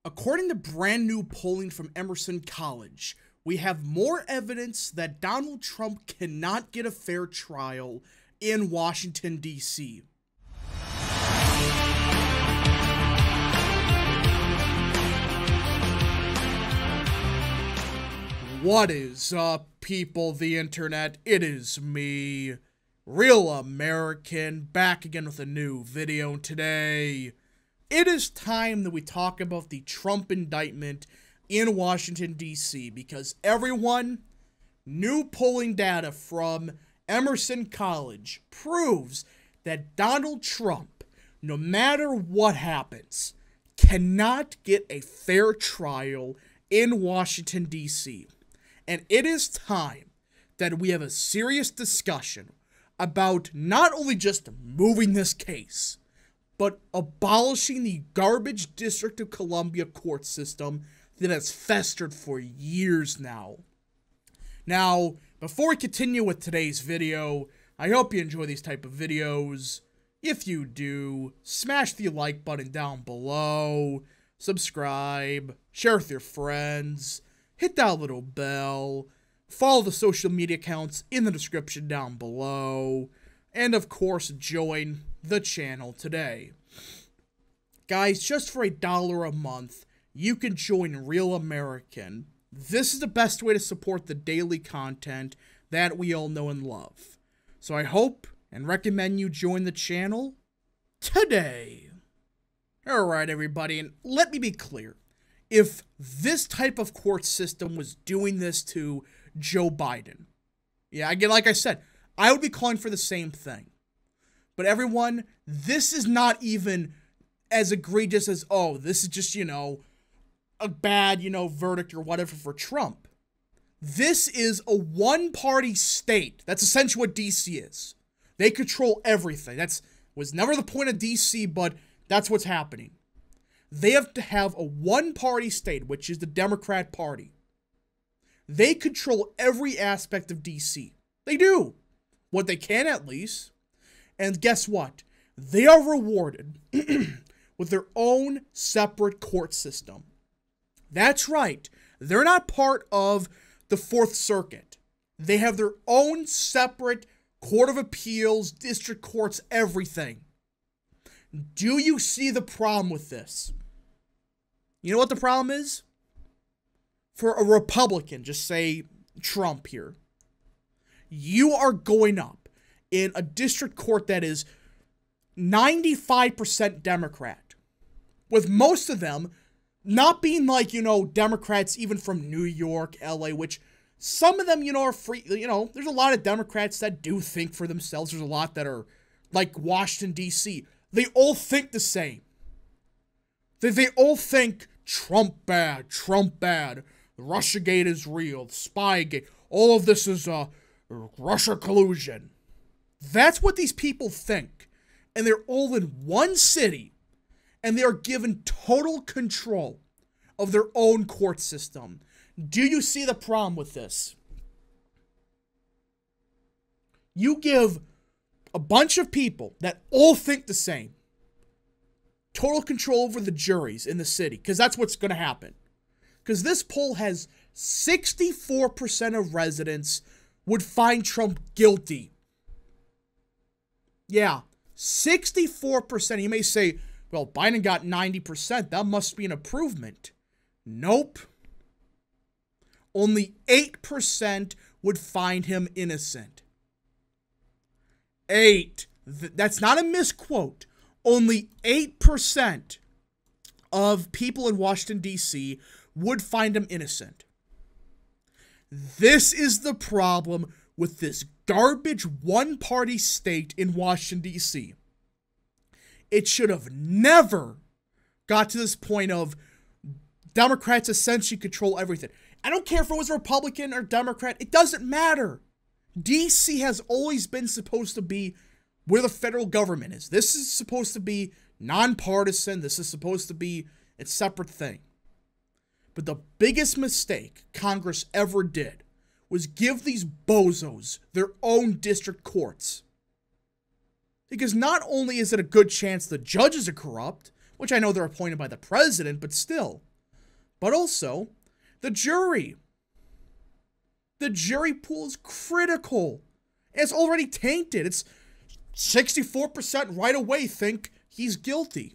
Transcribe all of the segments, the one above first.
According to brand new polling from Emerson College, we have more evidence that Donald Trump cannot get a fair trial in Washington, D.C. What is up, people of the internet? It is me, Real American, back again with a new video. Today, it is time that we talk about the Trump indictment in Washington, D.C. because everyone, new polling data from Emerson College proves that Donald Trump, no matter what happens, cannot get a fair trial in Washington, D.C. And it is time that we have a serious discussion about not only just moving this case, but abolishing the garbage District of Columbia court system that has festered for years now. Now, before we continue with today's video, I hope you enjoy these type of videos. If you do, smash the like button down below, subscribe, share with your friends, hit that little bell, follow the social media accounts in the description down below, and of course, join the channel today. Guys, just for $1 a month, you can join Real American. This is the best way to support the daily content that we all know and love. So I hope and recommend you join the channel today. Alright, everybody, and let me be clear. If this type of court system was doing this to Joe Biden, yeah, again, like I said, I would be calling for the same thing. But everyone, this is not even as egregious as, oh, this is just, a bad, verdict or whatever for Trump. This is a one-party state. That's essentially what D.C. is. They control everything. Was never the point of D.C., but that's what's happening. They have to have a one-party state, which is the Democrat Party. They control every aspect of D.C. They do. What they can, at least. And guess what? They are rewarded with their own separate court system. That's right. They're not part of the Fourth Circuit. They have their own separate Court of Appeals, district courts, everything. Do you see the problem with this? You know what the problem is? For a Republican, just say Trump here, you are going up in a district court that is 95% Democrat, with most of them not being like, Democrats even from New York, LA, which some of them, are free, there's a lot of Democrats that do think for themselves. There's a lot that are like Washington, D.C. They all think the same. They all think Trump bad, Russiagate is real, Spygate, all of this is Russia collusion. That's what these people think. And they're all in one city, and they are given total control of their own court system. Do you see the problem with this? You give a bunch of people that all think the same total control over the juries in the city, because that's what's going to happen. Because this poll has 64% of residents would find Trump guilty. Yeah, 64%. You may say, well, Biden got 90%. That must be an improvement. Nope. Only 8% would find him innocent. 8. That's not a misquote. Only 8% of people in Washington, D.C. would find him innocent. This is the problem with this garbage one-party state in Washington, D.C. It should have never got to this point of Democrats essentially control everything. I don't care if it was Republican or Democrat. It doesn't matter. D.C. has always been supposed to be where the federal government is. This is supposed to be nonpartisan. This is supposed to be a separate thing. But the biggest mistake Congress ever did was give these bozos their own district courts. Because not only is it a good chance the judges are corrupt, which I know they're appointed by the president, but still, but also the jury. The jury pool is critical. It's already tainted. It's 64% right away think he's guilty.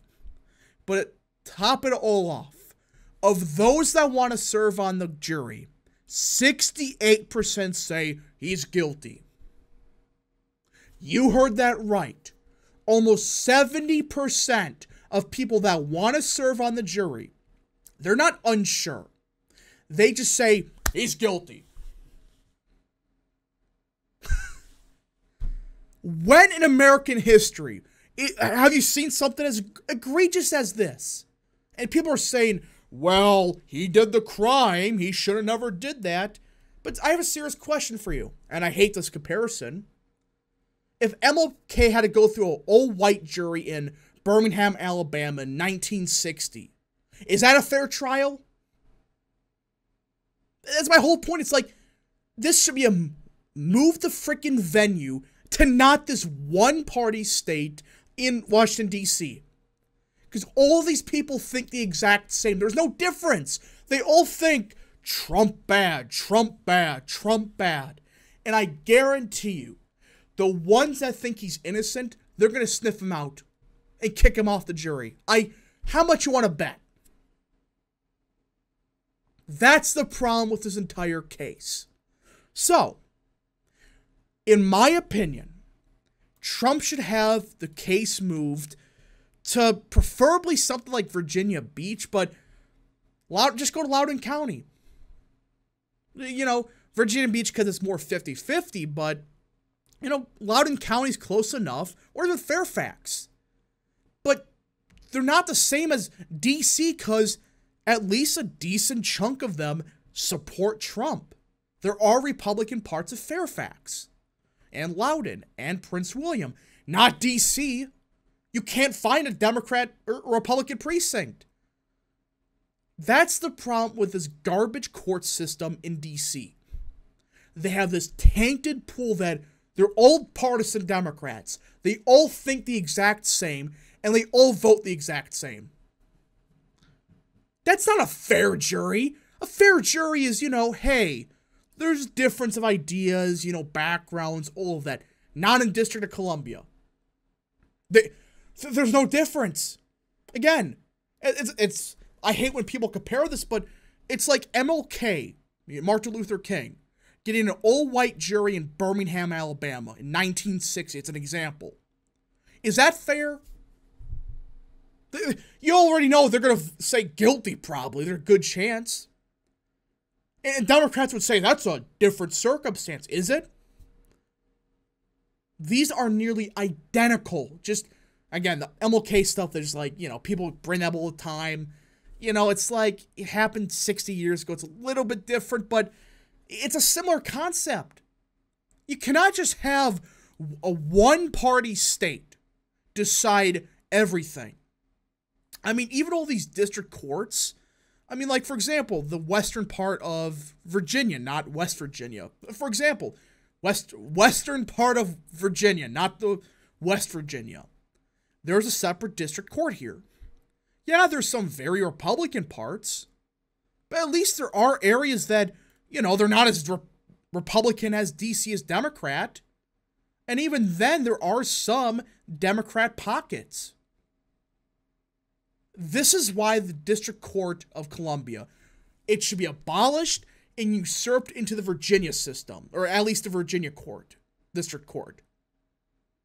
But top it all off, of those that want to serve on the jury, 68% say he's guilty. You heard that right. Almost 70% of people that want to serve on the jury, they're not unsure. They just say, he's guilty. When in American history have you seen something as egregious as this? And people are saying, well, he did the crime. He should have never did that. But I have a serious question for you, and I hate this comparison. If MLK had to go through an all-white jury in Birmingham, Alabama in 1960, is that a fair trial? That's my whole point. It's like, this should be a move the freaking venue to not this one-party state in Washington, D.C. Because all these people think the exact same. There's no difference. They all think Trump bad, Trump bad, Trump bad. And I guarantee you, the ones that think he's innocent, they're going to sniff him out and kick him off the jury. How much you want to bet? That's the problem with this entire case. So, in my opinion, Trump should have the case moved to preferably something like Virginia Beach, but just go to Loudoun County. You know, Virginia Beach because it's more 50-50, but, you know, Loudoun County's close enough, or even Fairfax. But they're not the same as D.C. because at least a decent chunk of them support Trump. There are Republican parts of Fairfax and Loudoun and Prince William, not D.C. You can't find a Democrat or Republican precinct. That's the problem with this garbage court system in D.C. They have this tainted pool that they're all partisan Democrats. They all think the exact same, and they all vote the exact same. That's not a fair jury. A fair jury is, you know, hey, there's difference of ideas, you know, backgrounds, all of that. Not in District of Columbia. There's no difference. Again, it's I hate when people compare this, but it's like MLK, Martin Luther King, getting an all-white jury in Birmingham, Alabama in 1960. It's an example. Is that fair? You already know they're going to say guilty, probably. There's a good chance. And Democrats would say that's a different circumstance. Is it? These are nearly identical. Just, again, the MLK stuff, there's like, you know, people bring that all the time. You know, it's like it happened 60 years ago. It's a little bit different, but it's a similar concept. You cannot just have a one-party state decide everything. I mean, even all these district courts, I mean, like, for example, the western part of Virginia, not West Virginia. For example, western part of Virginia, not the West Virginia. There's a separate district court here. Yeah, there's some very Republican parts, but at least there are areas that, you know, they're not as Republican as DC is Democrat. And even then, there are some Democrat pockets. This is why the District Court of Columbia, it should be abolished and usurped into the Virginia system, or at least the Virginia court, District Court.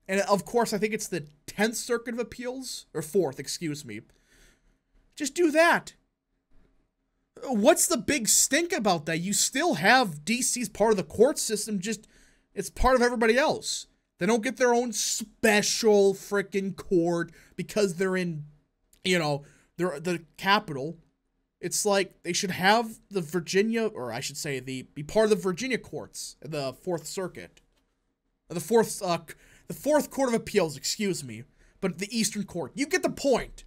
And of course, I think it's the 10th Circuit of Appeals, or 4th, excuse me. Just do that. What's the big stink about that? You still have DC's part of the court system, just it's part of everybody else. They don't get their own special freaking court because they're in, you know, they're the capital. It's like they should have the Virginia, or I should say, be part of the Virginia courts, the 4th Circuit, the fourth Court of Appeals, excuse me, but the Eastern Court. You get the point.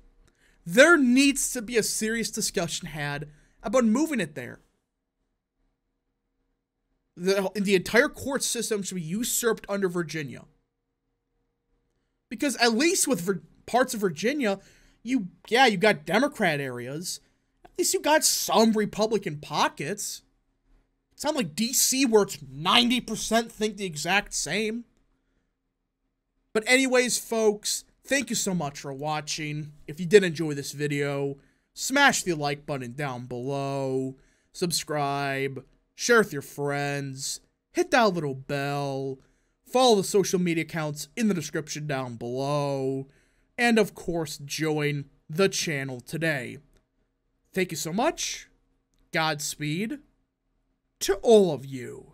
There needs to be a serious discussion had about moving it there. The entire court system should be usurped under Virginia. Because at least with parts of Virginia, you got Democrat areas. At least you got some Republican pockets. It's not like DC where it's 90% think the exact same. But anyways, folks, thank you so much for watching. If you did enjoy this video, smash the like button down below, subscribe, share with your friends, hit that little bell, follow the social media accounts in the description down below, and of course, join the channel today. Thank you so much. Godspeed to all of you.